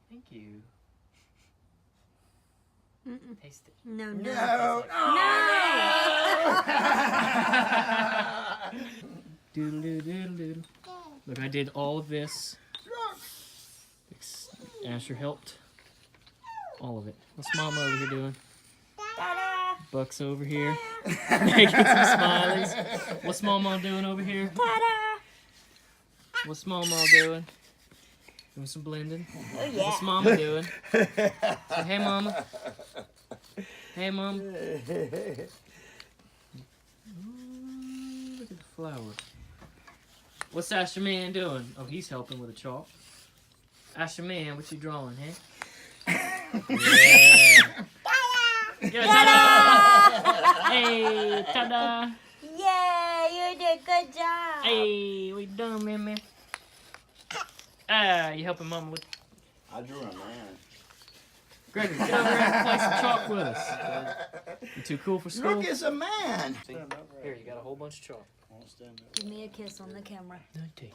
Thank you. Taste it. No. No. Doodle doodle doodle doodle. Look, I did all of this. Asher helped. All of it. What's Mama over here doing? Ta-da! Buck's over here making some smileys. What's Mama doing over here? Ta-da! What's Mama doing? Doing some blending. Oh yeah. What's Mama doing? Say, hey, Mama. Hey, Mom. Ooh, look at the flower. What's Asher Man doing? Oh, he's helping with a chalk. Asher Man, what you drawing, huh? Yeah. Yeah, ta-da! Hey, ta-da! Yeah, you did a good job. Hey, we done, man. Ah, you helping Mama with... I drew a man. Gregory, get over here and play some chalk with us. You too cool for school? Look, it's a man. Here, you got a whole bunch of chalk. Give me a kiss on the camera. Okay.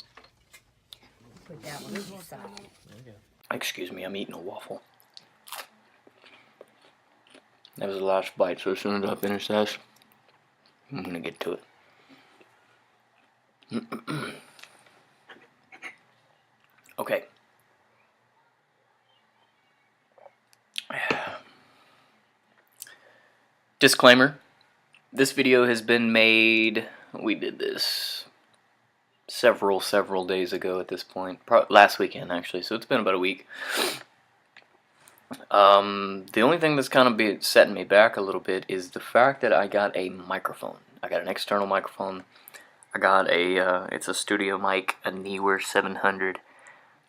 Put that one aside. There you go. Excuse me, I'm eating a waffle. That was the last bite, so as soon as I finish this, I'm gonna get to it. Okay. Disclaimer. This video has been made, we did this several days ago at this point. Last weekend, actually, so it's been about a week. The only thing that's kind of setting me back a little bit is the fact that I got a microphone. I got an external microphone. I got a, it's a studio mic, a Neewer 700.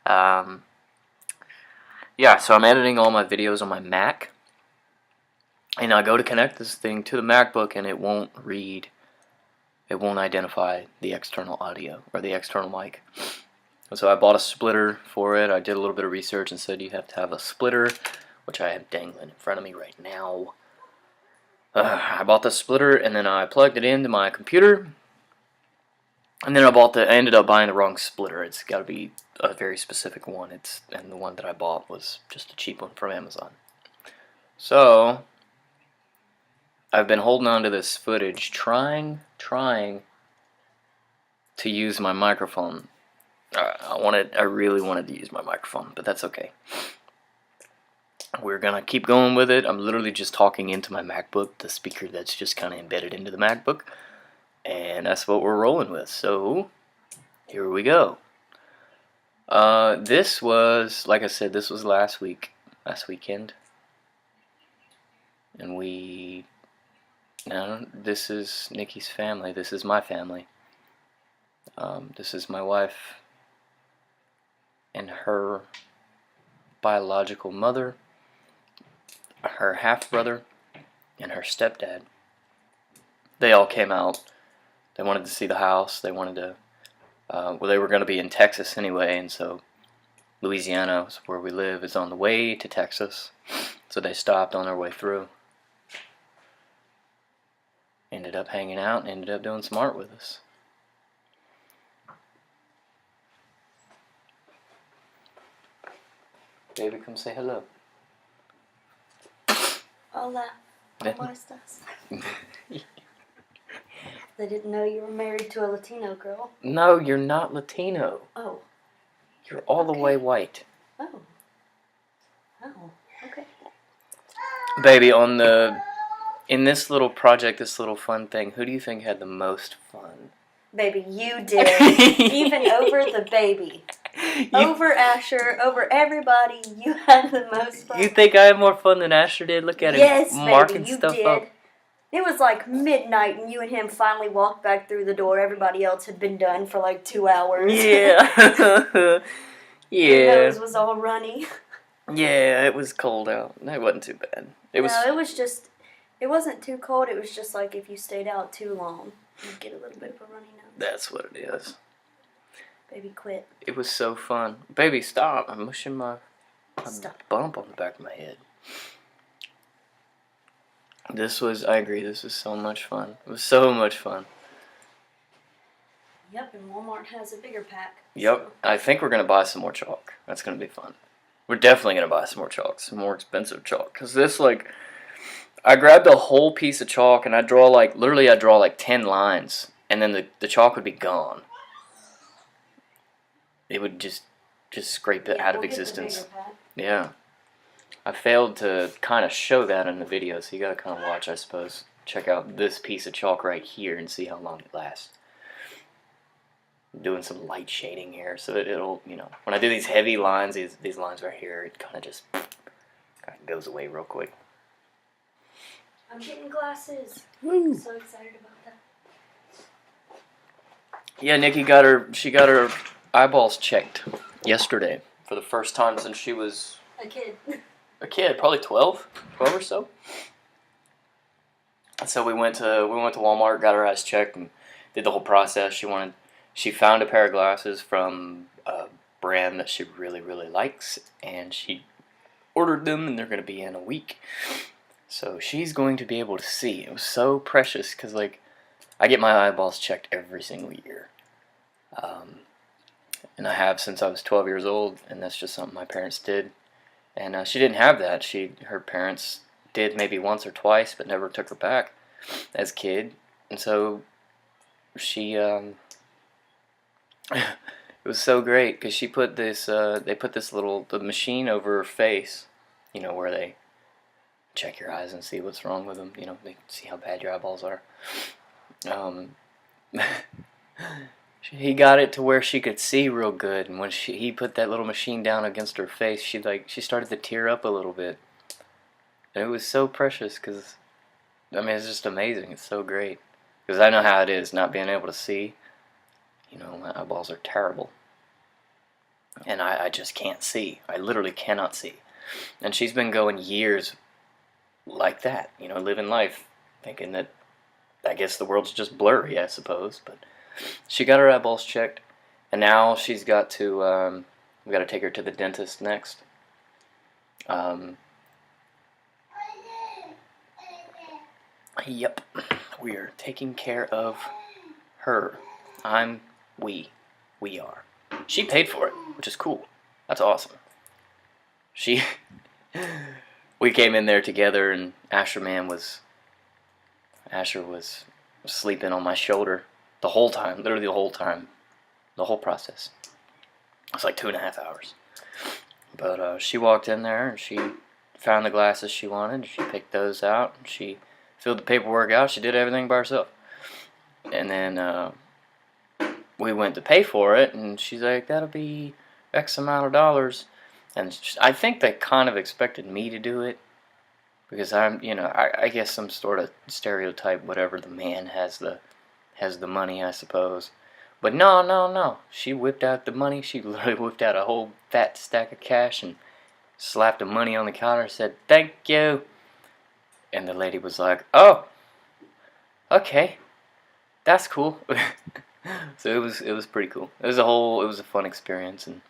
Yeah, so I'm editing all my videos on my Mac. And I go to connect this thing to the MacBook and it won't read, it won't identify the external audio or the external mic. And so I bought a splitter for it. I did a little bit of research and said you have to have a splitter, which I have dangling in front of me right now. I bought the splitter and then I plugged it into my computer. And then I ended up buying the wrong splitter. It's got to be a very specific one. And the one that I bought was just a cheap one from Amazon. So I've been holding on to this footage, trying to use my microphone. I really wanted to use my microphone, but that's okay. We're gonna keep going with it. I'm literally just talking into my MacBook, the speaker that's just kind of embedded into the MacBook, and that's what we're rolling with. So here we go. This was, like I said, this was last weekend, and now this is Nikki's family. This is my family. This is my wife and her biological mother, her half-brother, and her stepdad. They all came out. They wanted to see the house. They wanted to, well, they were going to be in Texas anyway, and so Louisiana, where we live, is on the way to Texas. So they stopped on their way through. Ended up hanging out and ended up doing some art with us. Baby, come say hello. Hola. ¿Cómo estás? They didn't know you were married to a Latino girl. No, you're not Latino. Oh. You're all the way white. Oh. Oh. Okay. Baby, in this little project, this little fun thing, who do you think had the most fun? Baby, you did. Even over the baby. Over Asher, over everybody, you had the most fun. You think I had more fun than Asher did? Look at him marking baby, you stuff did. up. It was like midnight and you and him finally walked back through the door. Everybody else had been done for like 2 hours. Yeah. Your Yeah. nose was all runny. Yeah, it was cold out. It wasn't too bad. It wasn't too cold. It was just like if you stayed out too long, you'd get a little bit of a runny nose. That's what it is. Baby, quit. It was so fun. Baby, stop. I'm mushing my Stop. bump on the back of my head. I agree, this was so much fun. It was so much fun. Yep, and Walmart has a bigger pack. Yep, So. I think we're going to buy some more chalk. That's going to be fun. We're definitely going to buy some more chalk, some more expensive chalk. Because this, like, I grabbed a whole piece of chalk and I draw, like, literally I draw like 10 lines. And then the chalk would be gone. It would just scrape it out of existence. Yeah. I failed to kind of show that in the video, so you gotta kind of watch, I suppose. Check out this piece of chalk right here and see how long it lasts. I'm doing some light shading here, so that it'll, you know, when I do these heavy lines, these lines right here, it kind of just kind of goes away real quick. I'm getting glasses. I'm so excited about that. Yeah, Nikki she got her eyeballs checked yesterday for the first time since she was A kid. probably 12 or so. So we went to Walmart, got her eyes checked, and did the whole process. She found a pair of glasses from a brand that she really, really likes, and she ordered them, and they're going to be in a week. So she's going to be able to see. It was so precious, because, like, I get my eyeballs checked every single year. And I have since I was 12 years old, and that's just something my parents did. And she didn't have that. Her parents did maybe once or twice, but never took her back as a kid. And so she, it was so great because she put this, they put the machine over her face, you know, where they check your eyes and see what's wrong with them. You know, they see how bad your eyeballs are. He got it to where she could see real good, and when he put that little machine down against her face, she started to tear up a little bit. And it was so precious because, I mean, it's just amazing. It's so great. Because I know how it is not being able to see. You know, my eyeballs are terrible. And I just can't see. I literally cannot see. And she's been going years like that, you know, living life, thinking that, I guess the world's just blurry, I suppose, but she got her eyeballs checked, and now she's got to, we got to take her to the dentist next. Yep, we are taking care of her. We are. She paid for it, which is cool. That's awesome. We came in there together, and Asher was sleeping on my shoulder the whole time, literally the whole time, the whole process. It was like 2.5 hours. But she walked in there, and she found the glasses she wanted. She picked those out, and she filled the paperwork out. She did everything by herself. And then we went to pay for it, and she's like, that'll be X amount of dollars. And I think they kind of expected me to do it, because I'm, you know, I guess some sort of stereotype, whatever, the man has the money, I suppose. But no. She whipped out the money. She literally whipped out a whole fat stack of cash and slapped the money on the counter and said, thank you. And the lady was like, oh, okay, that's cool. So it was pretty cool. It was a fun experience, and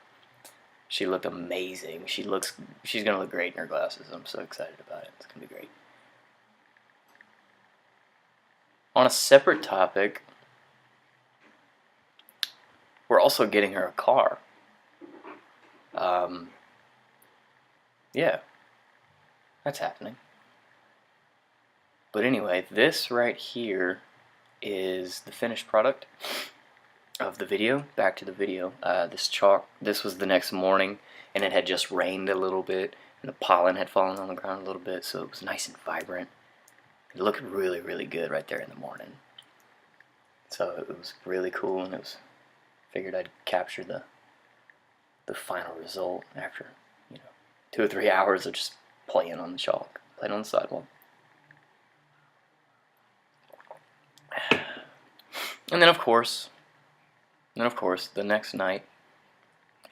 she looked amazing. She's gonna look great in her glasses. I'm so excited about it. It's gonna be great. On a separate topic, we're also getting her a car. Yeah, that's happening. But anyway, this right here is the finished product of the video. Back to the video. This chalk, this was the next morning, and it had just rained a little bit, and the pollen had fallen on the ground a little bit, so it was nice and vibrant. It looked really, really good right there in the morning. So it was really cool, and figured I'd capture the final result after, 2 or 3 hours of just playing on the chalk, playing on the sidewalk. And then of course, the next night,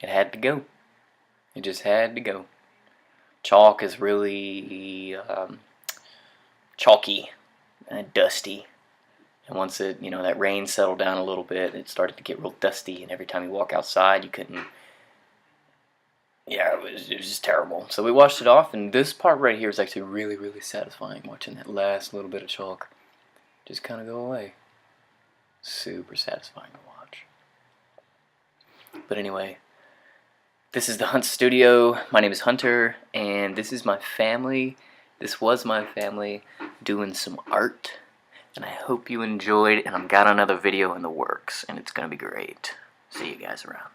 it had to go. It just had to go. Chalk is really chalky and dusty. And once it, that rain settled down a little bit, it started to get real dusty, and every time you walk outside, you couldn't, it was just terrible. So we washed it off, and this part right here is actually really, really satisfying, watching that last little bit of chalk just kind of go away. Super satisfying to watch. But anyway, This is the Hunt Studio. My name is Hunter, and this is my family. This was my family doing some art, and I hope you enjoyed, and I've got another video in the works, and it's going to be great. See you guys around.